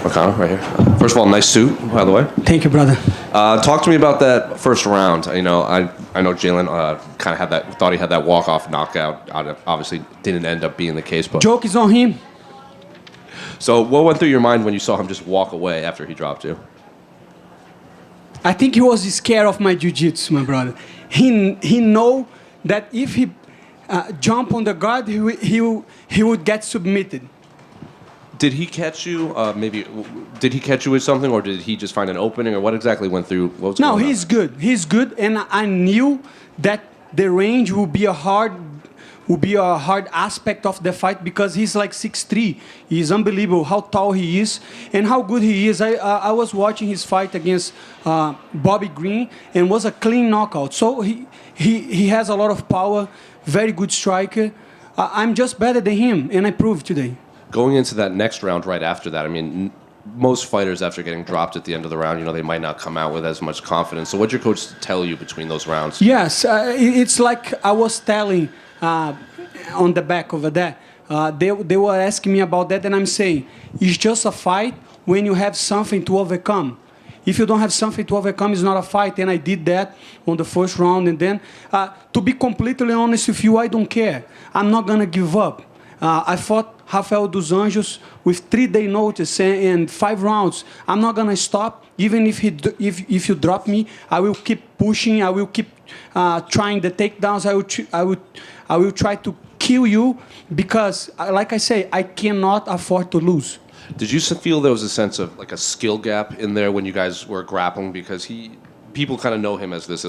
Moicano, right here. First of all, nice suit, by the way. Thank you, brother. Talk to me about that first round. I know Jailin kind of had that, thought he had that walk-off knockout. Obviously, didn't end up being the case. But Joke is on him. so, what went through your mind when you saw him just walk away after he dropped you? I think he was scared of my jiu-jitsu, my brother. He know that if he jump on the guard, he would get submitted. Did he catch you? Did he catch you with something, or did he just find an opening, or what exactly went through? What was No, going on? he's good. He's good, and I knew that the range would be a hard aspect of the fight because he's like 6'3". He's unbelievable how tall he is and how good he is. I was watching his fight against Bobby Green and was a clean knockout. So he has a lot of power, very good striker. I'm just better than him, and I proved today. Going into that next round right after that, I mean, most fighters after getting dropped at the end of the round, they might not come out with as much confidence. So what did your coach tell you between those rounds? Yes, it's like I was telling on the back over there. They were asking me about that, and I'm saying, it's just a fight when you have something to overcome. If you don't have something to overcome, it's not a fight. And I did that on the first round. And then, to be completely honest with you, I don't care. I'm not going to give up. I fought Rafael dos Anjos with 3-day notice and 5 rounds. I'm not going to stop. Even if you drop me, I will keep pushing. I will keep trying the takedowns. I will try to kill you because, like I say, I cannot afford to lose. Did you feel there was a sense of like a skill gap in there when you guys were grappling? Because people kind of know him as this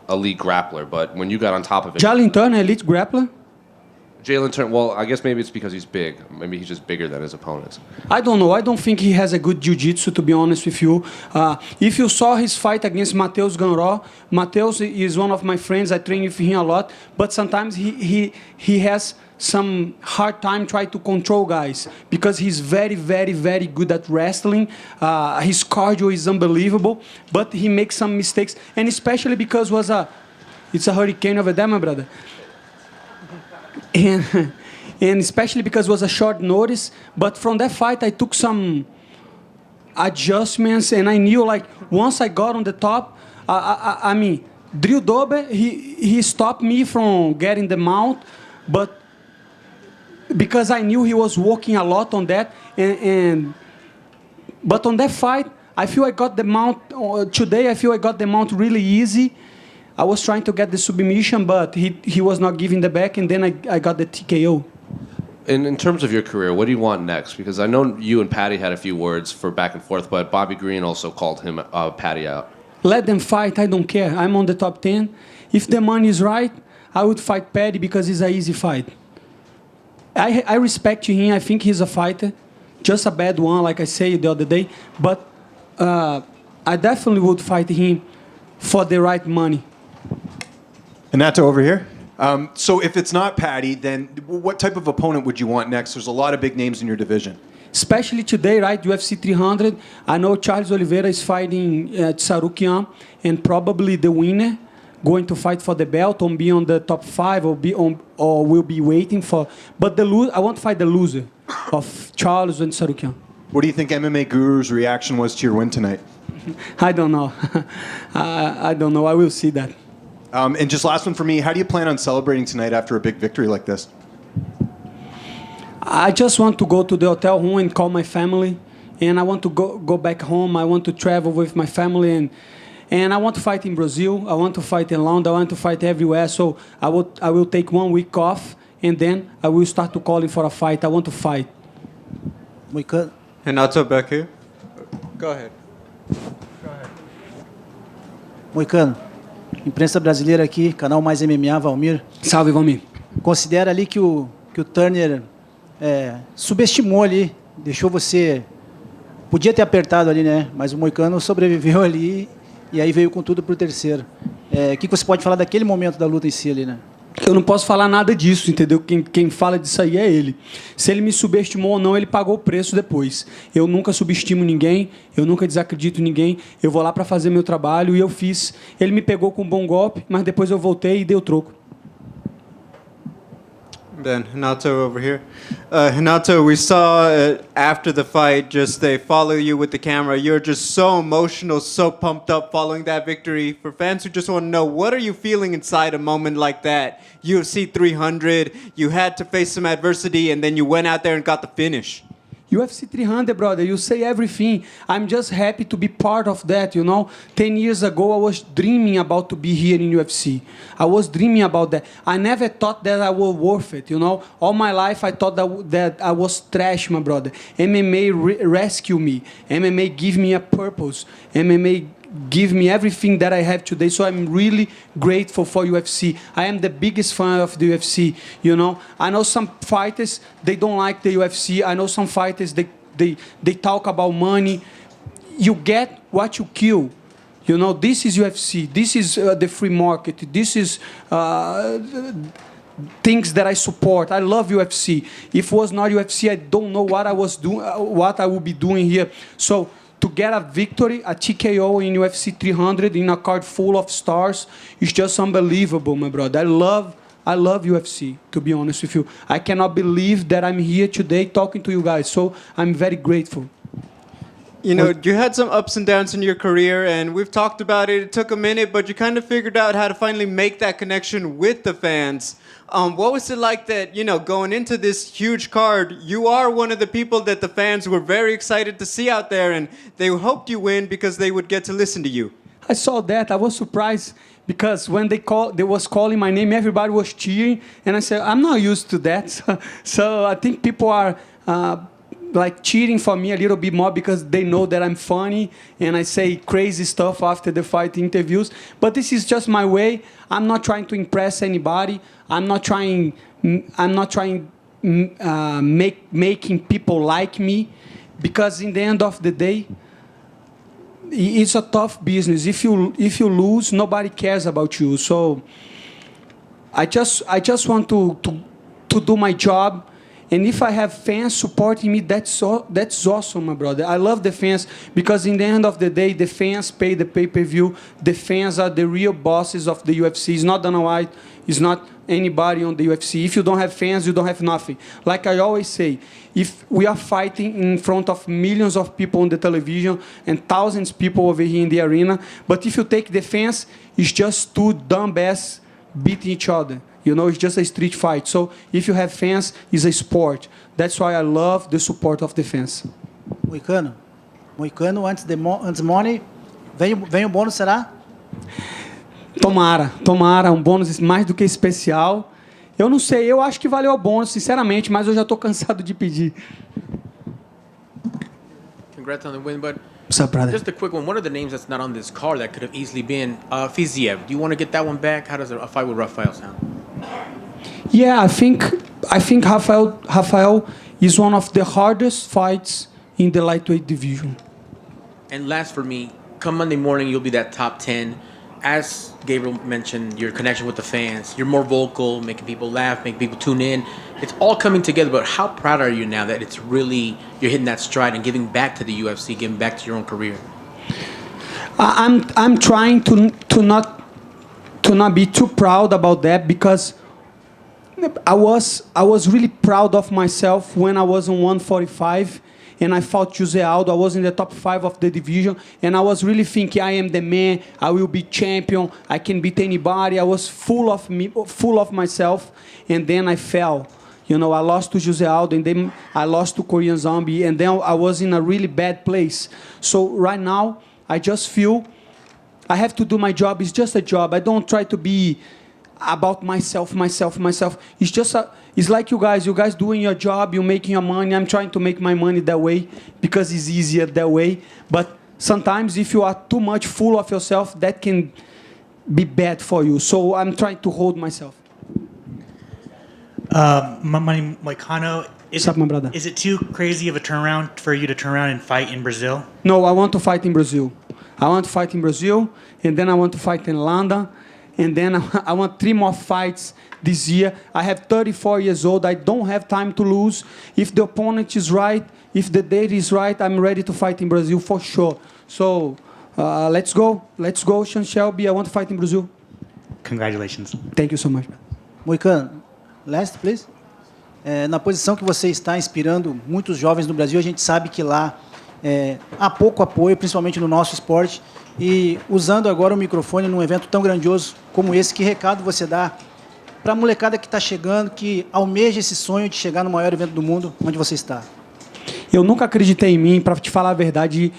elite grappler, but when you got on top of it... Jalin Turner, elite grappler? Jalin Turner, well, I guess maybe it's because he's big. Maybe he's just bigger than his opponents. I don't know. I don't think he has a good jiu-jitsu, to be honest with you. If you saw his fight against Matheus Ganró, Matheus is one of my friends. I train with him a lot. But sometimes he has some hard time trying to control guys because he's very, very, very good at wrestling. His cardio is unbelievable, but he makes some mistakes. And especially because it's a hurricane over there, my brother. And especially because it was a short notice. But from that fight, I took some adjustments, and I knew, like, once I got on the top, I mean, Drew Dober, he stopped me from getting the mount, but because I knew he was working a lot on that. But on that fight, I feel I got the mount, today I feel I got the mount really easy. I was trying to get the submission, but he was not giving the back, and then I got the TKO. And in terms of your career, what do you want next? Because I know you and Paddy had a few words for back and forth, but Bobby Green also called him Paddy out. Let them fight. I don't care. I'm on the top 10. If the money is right, I would fight Paddy because it's an easy fight. I respect him. I think he's a fighter. Just a bad one, like I said the other day. But I definitely would fight him for the right money. Renato, over here. So if it's not Paddy, then what type of opponent would you want next? There's a lot of big names in your division. Especially today, right? UFC 300. I know Charles Oliveira is fighting Tsarukian, and probably the winner going to fight for the belt or be on the top 5 or will be waiting for. But I want to fight the loser of Charles and Tsarukian. What do you think MMA Guru's reaction was to your win tonight? I don't know. I don't know. I will see that. And just last one for me, how do you plan on celebrating tonight after a big victory like this? I just want to go to the hotel room and call my family, and I want to go back home. I want to travel with my family, and I want to fight in Brazil. I want to fight in London. I want to fight everywhere. So I will take 1 week off, and then I will start to calling for a fight. I want to fight. Moicano. Renato, back here. Go ahead. Moicano. Imprensa brasileira aqui, canal Mais MMA, Valmir. Salve, Valmir. Considera ali que o Turner subestimou ali, deixou você... Podia ter apertado ali, né? Mas o Moicano sobreviveu ali e aí veio com tudo pro terceiro. O que você pode falar daquele momento da luta em si ali, né? Eu não posso falar nada disso, entendeu? Quem fala disso aí é ele. Se ele me subestimou ou não, ele pagou o preço depois. Eu nunca subestimo ninguém, eu nunca desacredito em ninguém. Eu vou lá para fazer meu trabalho e eu fiz. Ele me pegou com um bom golpe, mas depois eu voltei e dei o troco. Then Renato over here. Renato, we saw after the fight, just they follow you with the camera. You're just so emotional, so pumped up following that victory. For fans who just want to know, what are you feeling inside a moment like that? UFC 300, you had to face some adversity, and then you went out there and got the finish. UFC 300, brother, you say everything. I'm just happy to be part of that, you know. 10 years ago, I was dreaming about to be here in UFC. I was dreaming about that. I never thought that I was worth it, you know. All my life, I thought that I was trash, my brother. MMA rescue me. MMA give me a purpose. MMA give me everything that I have today. So I'm really grateful for UFC. I am the biggest fan of the UFC, you know. I know some fighters, they don't like the UFC. I know some fighters, they talk about money. You get what you kill. You know, this is UFC. This is the free market. This is things that I support. I love UFC. If it was not UFC, I don't know what I was doing, what I would be doing here. So to get a victory, a TKO in UFC 300 in a card full of stars is just unbelievable, my brother. I love UFC, to be honest with you. I cannot believe that I'm here today talking to you guys, so I'm very grateful. You know, you had some ups and downs in your career, and we've talked about it. It took a minute, but you kind of figured out how to finally make that connection with the fans. What was it like that, you know, going into this huge card, you are one of the people that the fans were very excited to see out there, and they hoped you win because they would get to listen to you. I saw that. I was surprised because when they was calling my name, everybody was cheering, and I said, I'm not used to that. So I think people are like cheering for me a little bit more because they know that I'm funny and I say crazy stuff after the fight interviews. But this is just my way. I'm not trying to impress anybody. I'm not trying making people like me, because in the end of the day, it's a tough business. If you lose, nobody cares about you. So I just want to do my job. And if I have fans supporting me, that's awesome, my brother. I love the fans because in the end of the day, the fans pay the pay-per-view. The fans are the real bosses of the UFC. It's not Dana White. It's not anybody on the UFC. If you don't have fans, you don't have nothing. Like I always say, if we are fighting in front of millions of people on the television and thousands of people over here in the arena, but if you take the fans, it's just two dumb-ass beating each other. You know, it's just a street fight. So if you have fans, it's a sport. That's why I love the support of the fans. Moicano, antes do money, vem o bônus, será? Tomara, bônus mais do que especial. Eu não sei, eu acho que valeu o bônus, sinceramente, mas eu já estou cansado de pedir. Congrats on the win, but What's up, brother? just a quick one. What are the names that's not on this card that could have easily been Fiziev? Do you want to get that one back? How does a fight with Rafael sound? Yeah, I think Rafael is one of the hardest fights in the lightweight division. And last for me, come Monday morning, you'll be that top 10. As Gabriel mentioned, your connection with the fans, you're more vocal, making people laugh, making people tune in. It's all coming together, but how proud are you now that it's really, you're hitting that stride and giving back to the UFC, giving back to your own career? I'm trying to not be too proud about that, because I was really proud of myself when I was on 145 and I fought Jose Aldo. I was in the top 5 of the division, and I was really thinking, I am the man, I will be champion, I can beat anybody. I was full of myself, and then I fell. You know, I lost to Jose Aldo, and then I lost to Korean Zombie, and then I was in a really bad place. So right now, I just feel I have to do my job. It's just a job. I don't try to be about myself. It's just it's like you guys doing your job, you're making your money. I'm trying to make my money that way because it's easier that way. But sometimes if you are too much full of yourself, that can be bad for you. So I'm trying to hold myself. Moicano, What's up, my brother? is it too crazy of a turnaround for you to turn around and fight in Brazil? No, I want to fight in Brazil. I want to fight in Brazil, and then I want to fight in London, and then I want 3 more fights this year. I have 34 years old. I don't have time to lose. If the opponent is right, if the date is right, I'm ready to fight in Brazil for sure. So let's go, Sean Shelby. I want to fight in Brazil. Congratulations. Thank you so much. Moicano, last, please. na posição que você está inspirando muitos jovens no Brasil, a gente sabe que lá há pouco apoio, principalmente no nosso esporte, e usando agora o microfone num evento tão grandioso como esse, que recado você dá para a molecada que está chegando, que almeja esse sonho de chegar no maior evento do mundo, onde você está? Eu nunca acreditei em mim, para te falar a verdade.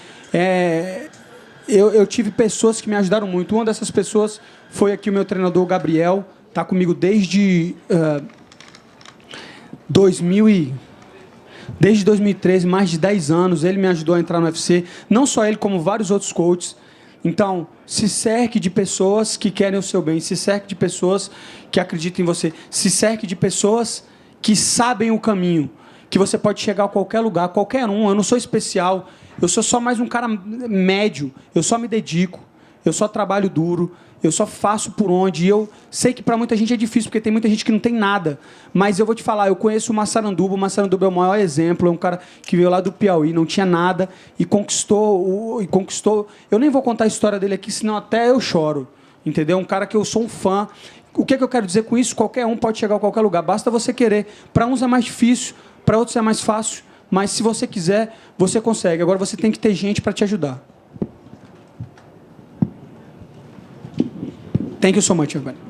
Eu tive pessoas que me ajudaram muito. Uma dessas pessoas foi aqui o meu treinador, o Gabriel, está comigo desde 2013, mais de 10 anos. Ele me ajudou a entrar no UFC. Não só ele, como vários outros coaches. Então, se cerque de pessoas que querem o seu bem, se cerque de pessoas que acreditam em você, se cerque de pessoas que sabem o caminho, que você pode chegar a qualquer lugar, qualquer um. Eu não sou especial, eu sou só mais um cara médio, eu só me dedico, eu só trabalho duro, eu só faço por onde. E eu sei que para muita gente é difícil, porque tem muita gente que não tem nada. Mas eu vou te falar, eu conheço o Massaranduba é o maior exemplo, é um cara que veio lá do Piauí, não tinha nada, e conquistou. Eu nem vou contar a história dele aqui, senão até eu choro. Entendeu? Um cara que eu sou um fã. O que eu quero dizer com isso? Qualquer um pode chegar a qualquer lugar, basta você querer. Para uns é mais difícil, para outros é mais fácil, mas se você quiser, você consegue. Agora você tem que ter gente para te ajudar. Thank you so much, everybody.